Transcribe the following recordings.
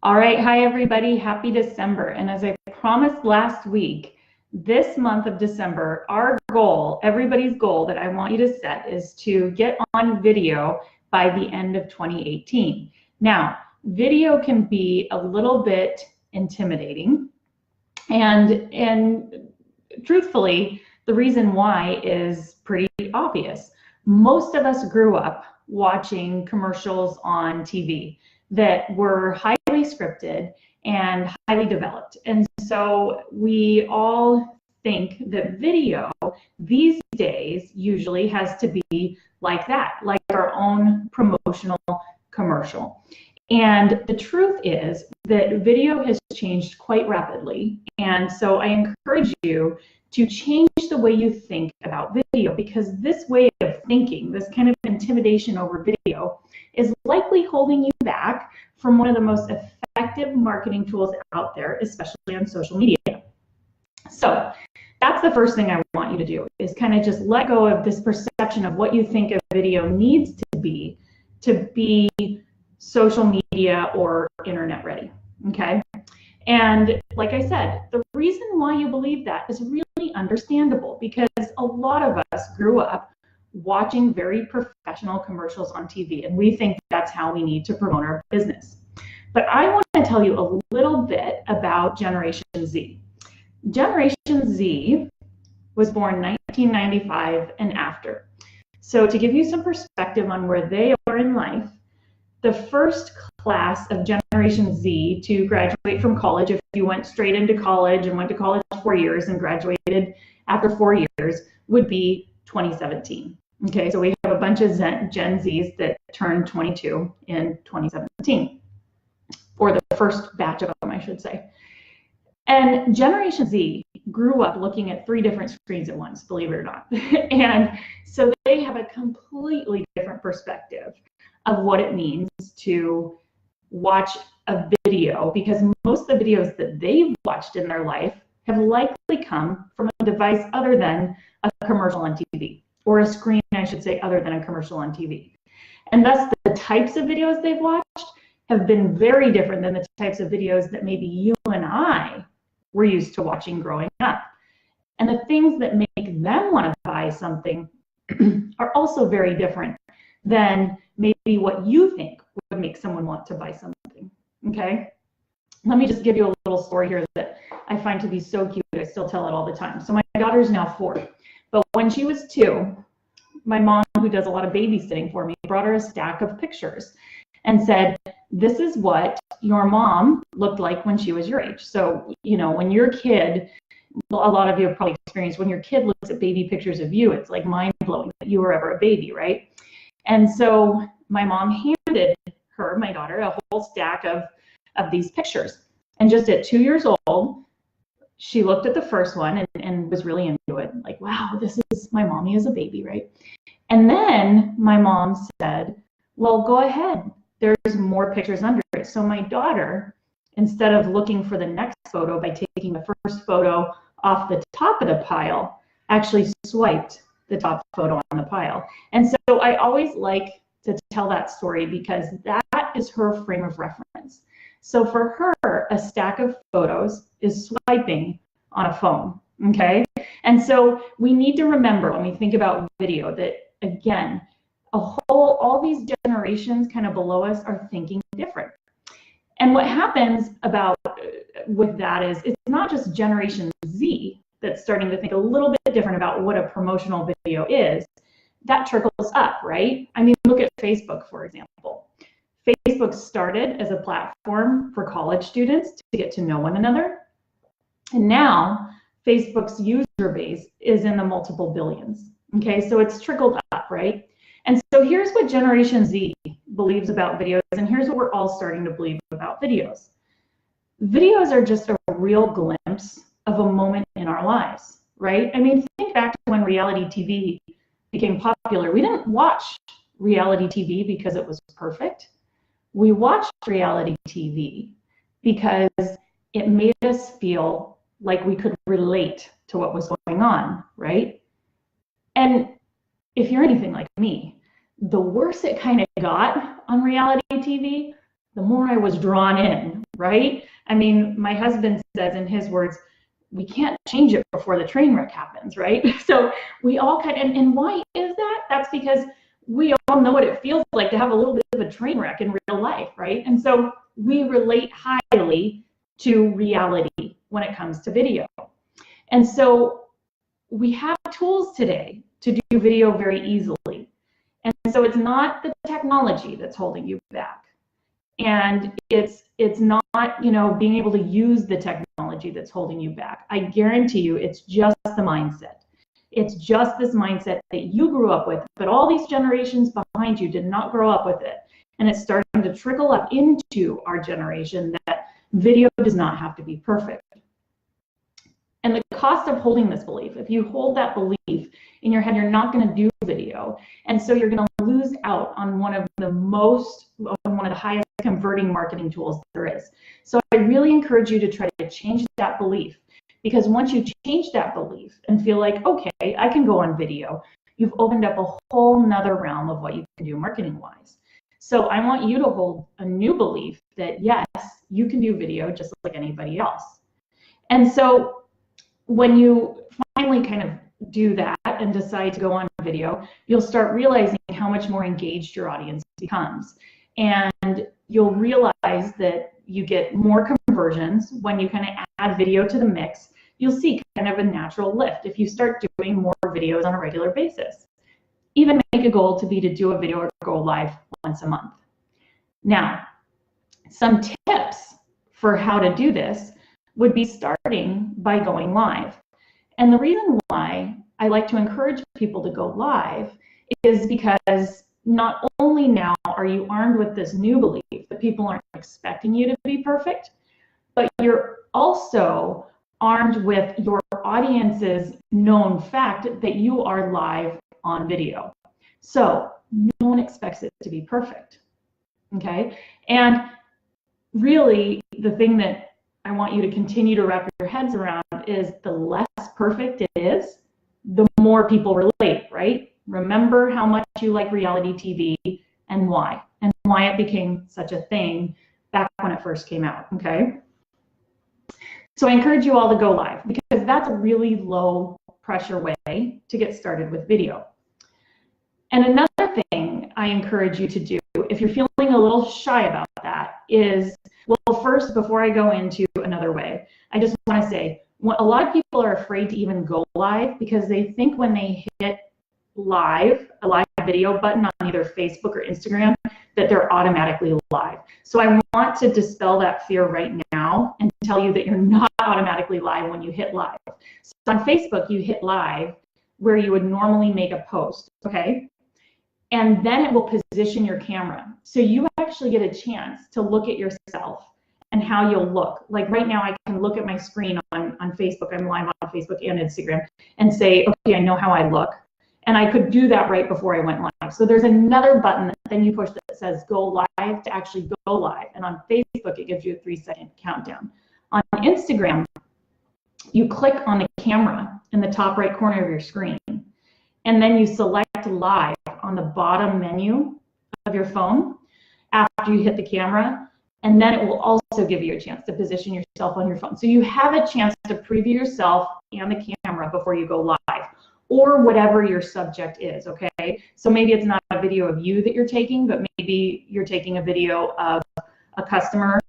All right, hi everybody, happy December. And as I promised last week, this month of December, our goal, everybody's goal that I want you to set is to get on video by the end of 2018. Now, video can be a little bit intimidating, and truthfully, the reason why is pretty obvious. Most of us grew up watching commercials on TV that were highly scripted and highly developed. And so we all think that video these days usually has to be like that, like our own promotional commercial. And the truth is that video has changed quite rapidly. And so I encourage you to change the way you think about video, because this way of thinking, this kind of intimidation over video, is likely holding you back from one of the most effective marketing tools out there, especially on social media. So that's the first thing I want you to do, is kind of just let go of this perception of what you think a video needs to be social media or internet ready, okay? And like I said, the reason why you believe that is really understandable, because a lot of us grew up watching very professional commercials on TV, and we think that's how we need to promote our business. But I want to tell you a little bit about Generation Z. Generation Z was born 1995 and after. So to give you some perspective on where they are in life, the first class of Generation Z to graduate from college, if you went straight into college and went to college 4 years and graduated after 4 years, would be 2017. Okay, so we have a bunch of Gen Zs that turned 22 in 2017, or the first batch of them, I should say. And Generation Z grew up looking at 3 different screens at once, believe it or not. And so they have a completely different perspective of what it means to watch a video, because most of the videos that they've watched in their life have likely come from a device other than a commercial on TV, or a screen, I should say, other than a commercial on TV. And thus the types of videos they've watched have been very different than the types of videos that maybe you and I were used to watching growing up. And the things that make them want to buy something are also very different than maybe what you think would make someone want to buy something, okay? Let me just give you a little story here that I find to be so cute. I still tell it all the time. So my daughter's now 4, but when she was 2, my mom, who does a lot of babysitting for me, brought her a stack of pictures and said, this is what your mom looked like when she was your age. So, you know, when your kid, a lot of you have probably experienced, when your kid looks at baby pictures of you, it's like mind-blowing that you were ever a baby, right? And so my mom handed her, my daughter, a whole stack of these pictures. And just at 2 years old, she looked at the first one and was really into it. Like, wow, this is my mommy as a baby, right? And then my mom said, well, go ahead. There's more pictures under it. So my daughter, instead of looking for the next photo by taking the first photo off the top of the pile, actually swiped the top photo on the pile. And so I always like to tell that story, because that is her frame of reference. So for her, a stack of photos is swiping on a phone, okay? And so we need to remember when we think about video that, again, all these generations kind of below us are thinking different. And what happens with that is, it's not just Generation Z that's starting to think a little bit different about what a promotional video is. That trickles up, right? I mean, look at Facebook, for example. Facebook started as a platform for college students to get to know one another. And now Facebook's user base is in the multiple billions. Okay, so it's trickled up, right? And so here's what Generation Z believes about videos, and here's what we're all starting to believe about videos. Videos are just a real glimpse of a moment in our lives, right? I mean, think back to when reality TV became popular. We didn't watch reality TV because it was perfect. We watched reality TV because it made us feel like we could relate to what was going on, right? And if you're anything like me, the worse it kind of got on reality TV, the more I was drawn in, right? I mean, my husband says in his words, we can't change it before the train wreck happens, right? So we all kind of, and why is that? That's because we all know what it feels like to have a little bit of a train wreck in real life, right? And so we relate highly to reality when it comes to video. And so we have tools today to do video very easily. And so it's not the technology that's holding you back. And it's not, you know, being able to use the technology that's holding you back. I guarantee you it's just the mindset. It's just this mindset that you grew up with, but all these generations behind you did not grow up with it. And it's starting to trickle up into our generation that video does not have to be perfect. And the cost of holding this belief, if you hold that belief in your head, you're not going to do video. And so you're going to lose out on one of the highest converting marketing tools there is. So I really encourage you to try to change that belief, because once you change that belief and feel like, okay, I can go on video, you've opened up a whole nother realm of what you can do marketing wise. So I want you to hold a new belief that yes, you can do video just like anybody else. And so when you finally kind of do that and decide to go on video, you'll start realizing how much more engaged your audience becomes. And you'll realize that you get more conversions when you kind of add video to the mix. You'll see kind of a natural lift if you start doing more videos on a regular basis. Even make a goal to do a video or go live once a month. Now, some tips for how to do this would be starting by going live. And the reason why I like to encourage people to go live is because not only now are you armed with this new belief that people aren't expecting you to be perfect, but you're also armed with your audience's known fact that you are live on video. So no one expects it to be perfect, okay? And really the thing that I want you to continue to wrap your heads around is the less perfect it is, the more people relate, right? Remember how much you like reality TV and why it became such a thing back when it first came out, okay? So I encourage you all to go live because that's a really low pressure way to get started with video. And another thing I encourage you to do, if you're feeling a little shy about that, is, well, first, before I go into another way, I just want to say, a lot of people are afraid to even go live because they think when they hit a live video button on either Facebook or Instagram, that they're automatically live. So I want to dispel that fear right now and tell you that you're not automatically live when you hit live. So on Facebook, you hit live where you would normally make a post, okay? And then it will position your camera. So you actually get a chance to look at yourself and how you'll look. Like right now, I can look at my screen on Facebook. I'm live on Facebook and Instagram and say, okay, I know how I look. And I could do that right before I went live. So there's another button that then you push that says go live to actually go live. And on Facebook, it gives you a 3-second countdown. On Instagram, you click on the camera in the top right corner of your screen. And then you select live on the bottom menu of your phone after you hit the camera. And then it will also give you a chance to position yourself on your phone. So you have a chance to preview yourself and the camera before you go live, or whatever your subject is, okay? So maybe it's not a video of you that you're taking, but maybe you're taking a video of a customer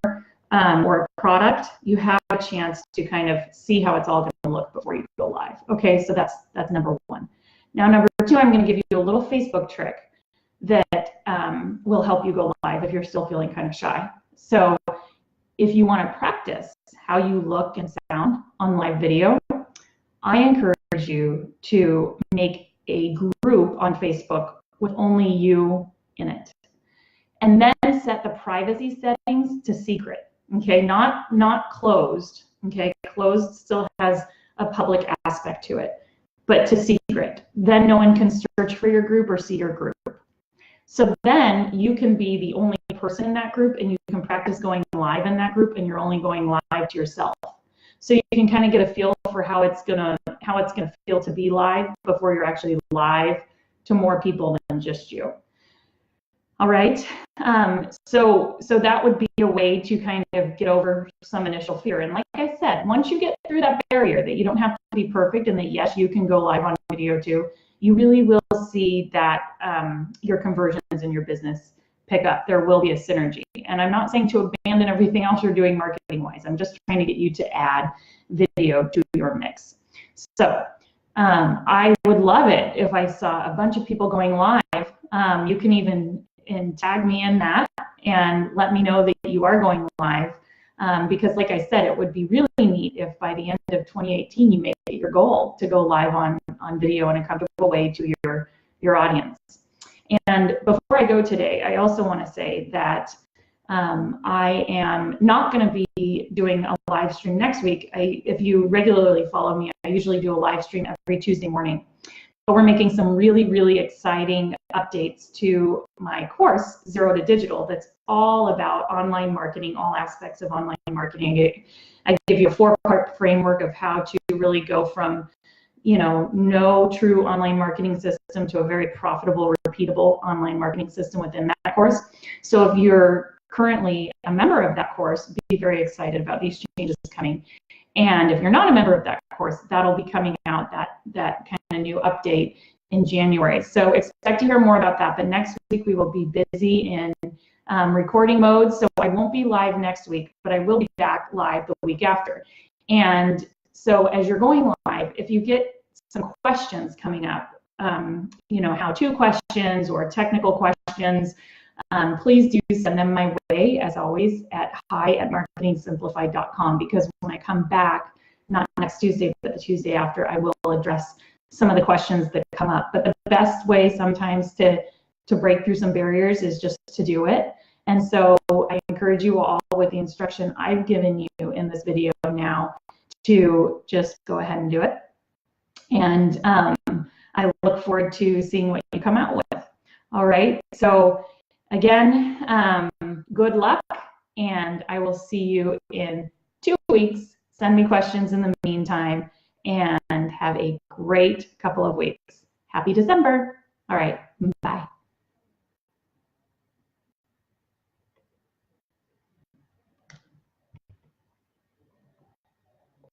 or a product. You have a chance to kind of see how it's all gonna look before you go live. Okay, so that's number one. Now, number two, I'm gonna give you a little Facebook trick that will help you go live if you're still feeling kind of shy. So if you want to practice how you look and sound on live video, I encourage you to make a group on Facebook with only you in it. And then set the privacy settings to secret, okay? Not closed, okay? Closed still has a public aspect to it, but to secret. Then no one can search for your group or see your group. So then you can be the only person in that group and you can practice going live in that group and you're only going live to yourself. So you can kind of get a feel for how it's gonna feel to be live before you're actually live to more people than just you. All right. So that would be a way to kind of get over some initial fear. And like I said, once you get through that barrier that you don't have to be perfect and that yes, you can go live on video too, you really will see that your conversions in your business pick up. There will be a synergy. And I'm not saying to abandon everything else you're doing marketing wise. I'm just trying to get you to add video to your mix. So I would love it if I saw a bunch of people going live. You can even tag me in that and let me know that you are going live. Because like I said, it would be really neat if by the end of 2018 you make it your goal to go live on video in a comfortable way to your audience. And before I go today, I also want to say that I am not going to be doing a live stream next week. If you regularly follow me, I usually do a live stream every Tuesday morning. But we're making some really, really exciting updates to my course, Zero to Digital, that's all about online marketing, all aspects of online marketing. I give you a 4-part framework of how to really go from, no true online marketing system to a very profitable, repeatable online marketing system within that course. So if you're currently a member of that course, be very excited about these changes coming. And if you're not a member of that course, that'll be coming out, that kind of new update in January. So expect to hear more about that. But next week we will be busy in recording mode. So I won't be live next week, but I will be back live the week after. And so as you're going live, if you get some questions coming up, how-to questions or technical questions, please do send them my way, as always, at hi@marketingsimplified.com, because when I come back, not next Tuesday, but the Tuesday after, I will address some of the questions that come up. But the best way sometimes to break through some barriers is just to do it. And so I encourage you all, with the instruction I've given you in this video now, to just go ahead and do it. And I look forward to seeing what you come out with. All right. So again, good luck, and I will see you in 2 weeks. Send me questions in the meantime, and have a great couple of weeks. Happy December. All right, bye.